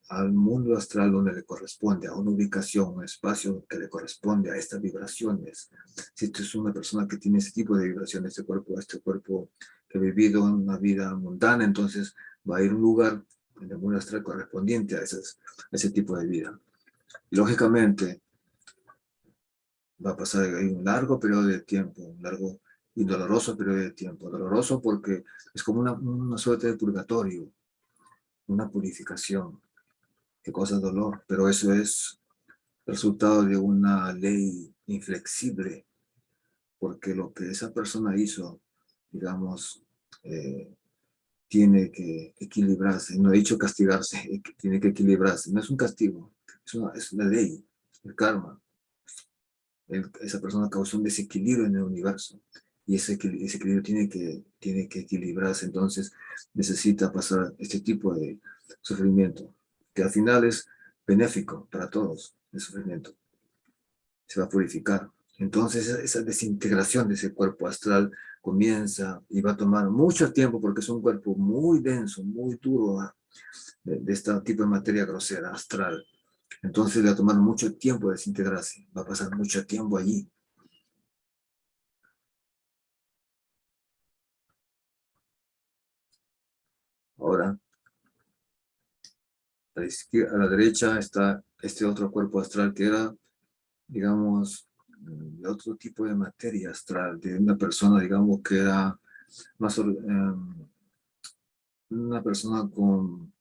al mundo astral donde le corresponde, a una ubicación, un espacio que le corresponde a estas vibraciones. Si tú es una persona que tiene ese tipo de vibraciones, este cuerpo que ha vivido una vida mundana, entonces va a ir a un lugar en el mundo astral correspondiente a ese tipo de vida. Y lógicamente va a pasar ahí un largo periodo de tiempo, un largo y doloroso periodo de tiempo. Doloroso porque es como una suerte de purgatorio, una purificación que causa dolor, pero eso es resultado de una ley inflexible, porque lo que esa persona hizo, digamos, tiene que equilibrarse. No he dicho castigarse, tiene que equilibrarse. No es un castigo, es una ley, el karma. Esa persona causó un desequilibrio en el universo y ese equilibrio tiene que equilibrarse, entonces necesita pasar este tipo de sufrimiento, que al final es benéfico para todos, el sufrimiento. Se va a purificar. Entonces esa desintegración de ese cuerpo astral comienza y va a tomar mucho tiempo porque es un cuerpo muy denso, muy duro, de este tipo de materia grosera, astral. Entonces le va a tomar mucho tiempo desintegrarse, va a pasar mucho tiempo allí. Ahora, a la derecha está este otro cuerpo astral que era, digamos, de otro tipo de materia astral, de una persona, digamos, que era más una persona con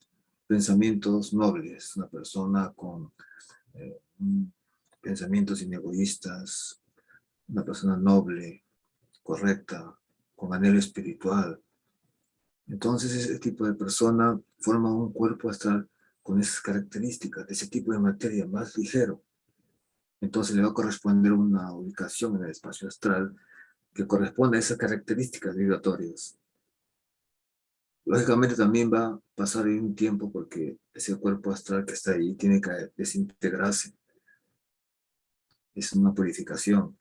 pensamientos nobles, una persona con eh, pensamientos inegoístas, una persona noble, correcta, con anhelo espiritual. Entonces ese tipo de persona forma un cuerpo astral con esas características, de ese tipo de materia más ligero. Entonces le va a corresponder una ubicación en el espacio astral que corresponde a esas características vibratorias. Lógicamente también va a pasar ahí un tiempo porque ese cuerpo astral que está ahí tiene que desintegrarse. Es una purificación.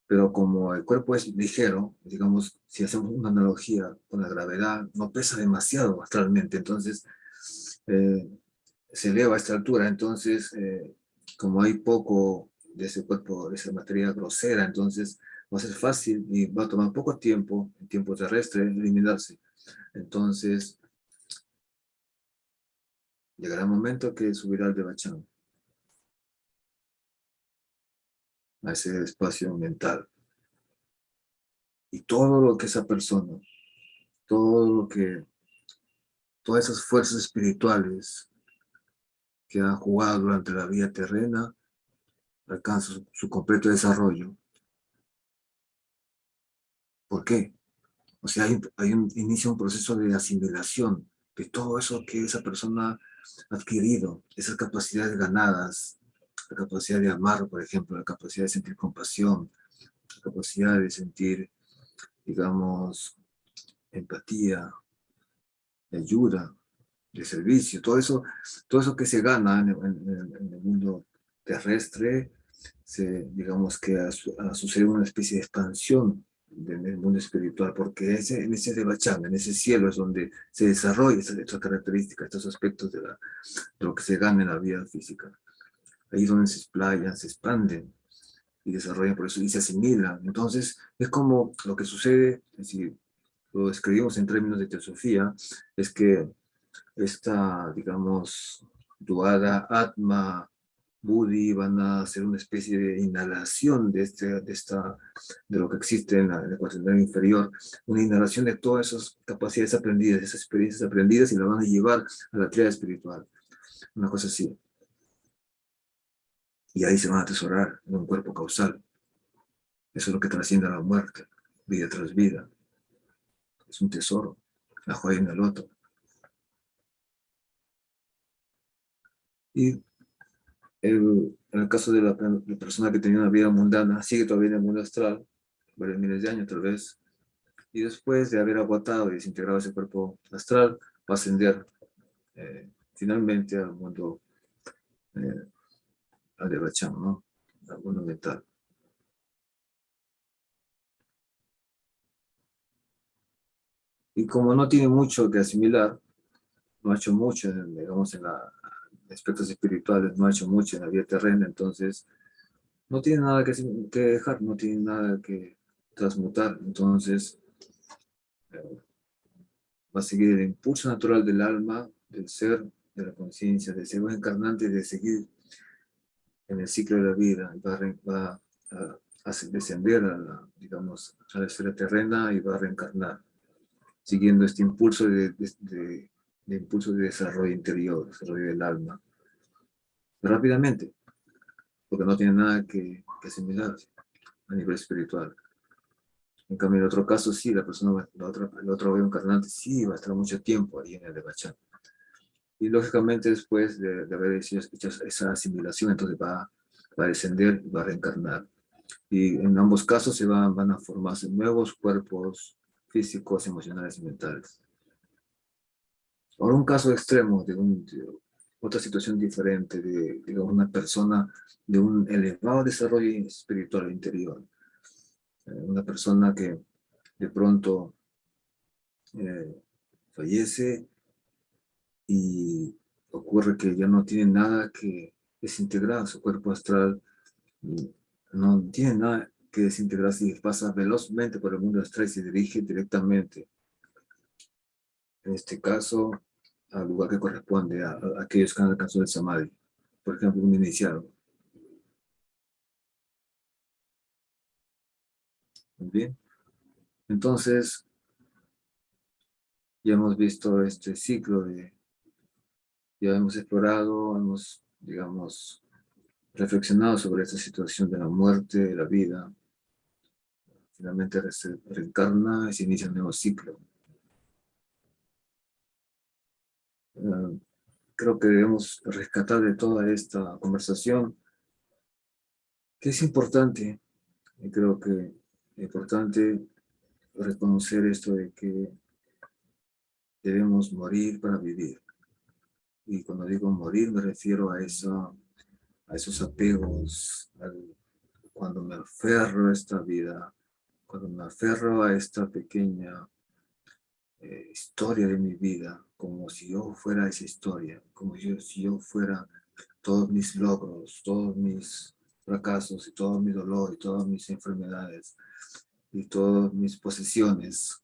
Pero como el cuerpo es ligero, digamos, si hacemos una analogía con la gravedad, no pesa demasiado astralmente, entonces eh, se eleva a esta altura, entonces como hay poco de ese cuerpo, de esa materia grosera, entonces va a ser fácil y va a tomar poco tiempo, en tiempo terrestre, eliminarse. Entonces llegará el momento que subirá al Devachan, a ese espacio mental. Y todo lo que esa persona, todo lo que, todas esas fuerzas espirituales que han jugado durante la vida terrena alcanzan su completo desarrollo. ¿Por qué? O sea, inicia un proceso de asimilación de todo eso que esa persona ha adquirido, esas capacidades ganadas, la capacidad de amar, por ejemplo, la capacidad de sentir compasión, la capacidad de sentir, digamos, empatía, de ayuda, de servicio, todo eso que se gana en el mundo terrestre, digamos que ha sucedido una especie de expansión en el mundo espiritual, porque en ese Devachan, en ese cielo es donde se desarrolla estas características, estos aspectos de lo que se gana en la vida física. Ahí es donde se explayan, se expanden y desarrollan por eso y se asimilan. Entonces, es como lo que sucede, si lo escribimos en términos de teosofía, es que esta, digamos, Duada, Atma, Buddhi van a hacer una especie de inhalación de lo que existe en el cuaternario inferior, una inhalación de todas esas capacidades aprendidas, esas experiencias aprendidas y la van a llevar a la tríada espiritual, una cosa así. Y ahí se van a atesorar en un cuerpo causal. Eso es lo que trasciende a la muerte, vida tras vida. Es un tesoro, la joya en el loto. Y en el caso de la persona que tenía una vida mundana, sigue todavía en el mundo astral, varios miles de años tal vez, y después de haber agotado y desintegrado ese cuerpo astral, va a ascender finalmente al mundo, eh, al de Bachán, ¿no? Al mundo mental. Y como no tiene mucho que asimilar, no ha hecho mucho, digamos, en aspectos espirituales, no ha hecho mucho en la vida terrena, entonces no tiene nada que dejar, no tiene nada que transmutar, entonces va a seguir el impulso natural del alma, del ser, de la conciencia, del ser encarnante, de seguir en el ciclo de la vida, va a descender digamos, a la esfera terrena y va a reencarnar, siguiendo este impulso de impulso de desarrollo interior, desarrollo del alma, rápidamente, porque no tiene nada que asimilar a nivel espiritual. En cambio, en otro caso, sí, la persona, el otro encarnante, sí va a estar mucho tiempo ahí en el Devachan. Y lógicamente, después de haber hecho esa asimilación, entonces va a descender y va a reencarnar. Y en ambos casos van a formarse nuevos cuerpos físicos, emocionales y mentales. Ahora, un caso extremo de otra situación diferente, de una persona de un elevado desarrollo espiritual interior. Una persona que de pronto fallece y ocurre que ya no tiene nada que desintegrar, su cuerpo astral no tiene nada que desintegrarse y pasa velozmente por el mundo astral y se dirige directamente, en este caso, al lugar que corresponde a aquellos que han alcanzado el Samadhi. Por ejemplo, un iniciado. Muy bien. Entonces, ya hemos visto este ciclo ya hemos explorado, hemos, digamos, reflexionado sobre esta situación de la muerte, de la vida. Finalmente se reencarna y se inicia un nuevo ciclo. Creo que debemos rescatar de toda esta conversación que es importante, y creo que es importante reconocer esto de que debemos morir para vivir. Y cuando digo morir me refiero a esos apegos, cuando me aferro a esta vida, cuando me aferro a esta pequeña historia de mi vida, como si yo fuera esa historia, como si yo fuera todos mis logros, todos mis fracasos y todo mi dolor y todas mis enfermedades y todas mis posesiones.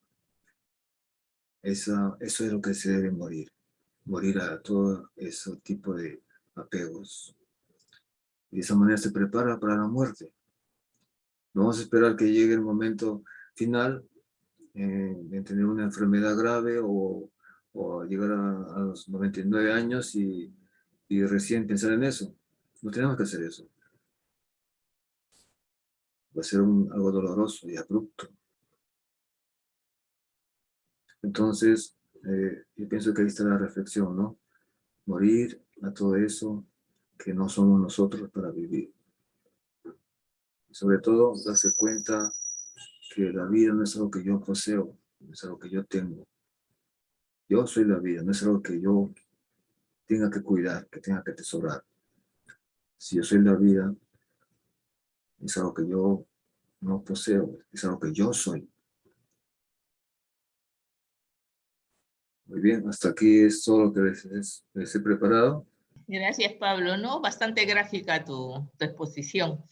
Eso es lo que se debe morir a todo ese tipo de apegos. Y de esa manera se prepara para la muerte. No vamos a esperar que llegue el momento final de tener una enfermedad grave o llegar a los 99 años y recién pensar en eso. No tenemos que hacer eso. Va a ser algo doloroso y abrupto. Entonces, yo pienso que ahí está la reflexión, ¿no? Morir a todo eso que no somos nosotros para vivir. Y sobre todo, darse cuenta que la vida no es algo que yo poseo, no es algo que yo tengo. Yo soy la vida, no es algo que yo tenga que cuidar, que tenga que atesorar. Si yo soy la vida, es algo que yo no poseo, es algo que yo soy. Muy bien, hasta aquí es todo lo que les he preparado. Gracias, Pablo. ¿No? Bastante gráfica tu exposición.